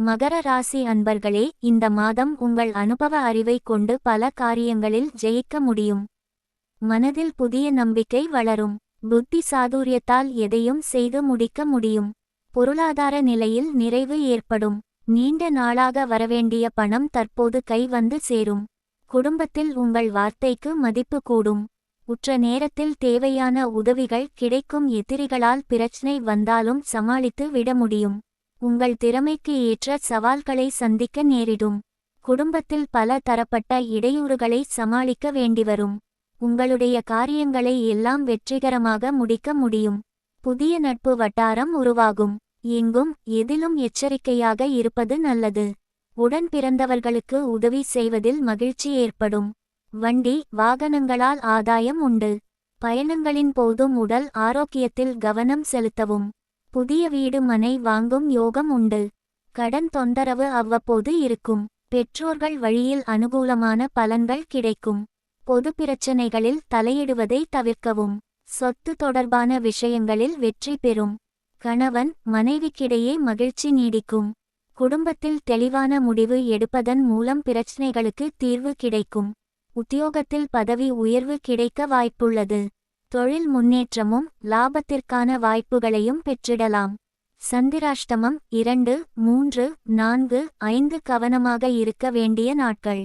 மகர ராசி அன்பர்களே, இந்த மாதம் உங்கள் அனுபவ அறிவை கொண்டு பல காரியங்களில் ஜெயிக்க முடியும். மனதில் புதிய நம்பிக்கை வளரும். புத்தி சாதுரியத்தால் எதையும் செய்து முடிக்க முடியும். பொருளாதார நிலையில் நிறைவு ஏற்படும். நீண்ட நாளாக வரவேண்டிய பணம் தற்போது கை வந்து சேரும். குடும்பத்தில் உங்கள் வார்த்தைக்கு மதிப்பு கூடும். உற்ற நேரத்தில் தேவையான உதவிகள் கிடைக்கும். எதிரிகளால் பிரச்சனை வந்தாலும் சமாளித்து விட முடியும். உங்கள் திறமைக்கு ஏற்ற சவால்களை சந்திக்க நேரிடும். குடும்பத்தில் பல தரப்பட்ட இடையூறுகளை சமாளிக்க வேண்டிவரும். உங்களுடைய காரியங்களை எல்லாம் வெற்றிகரமாக முடிக்க முடியும். புதிய நட்பு வட்டாரம் உருவாகும். எங்கும் எதிலும் எச்சரிக்கையாக இருப்பது நல்லது. உடன் பிறந்தவர்களுக்கு உதவி செய்வதில் மகிழ்ச்சி ஏற்படும். வண்டி வாகனங்களால் ஆதாயம் உண்டு. பயணங்களின் போதும் உடல் ஆரோக்கியத்தில் கவனம் செலுத்தவும். புதிய வீடு மனை வாங்கும் யோகம் உண்டு. கடன் தொந்தரவு அவ்வப்போது இருக்கும். பெற்றோர்கள் வழியில் அனுகூலமான பலன்கள் கிடைக்கும். பொது பிரச்சனைகளில் தலையிடுவதை தவிர்க்கவும். சொத்து தொடர்பான விஷயங்களில் வெற்றி பெறும். கணவன் மனைவிக்கிடையே மகிழ்ச்சி நீடிக்கும். குடும்பத்தில் தெளிவான முடிவு எடுப்பதன் மூலம் பிரச்சனைகளுக்கு தீர்வு கிடைக்கும். உத்தியோகத்தில் பதவி உயர்வு கிடைக்க வாய்ப்புள்ளது. தொழில் முன்னேற்றமும் லாபத்திற்கான வாய்ப்புகளையும் பெற்றிடலாம். சந்திராஷ்டமம் 2, 3, 4, 5 கவனமாக இருக்க வேண்டிய நாட்கள்.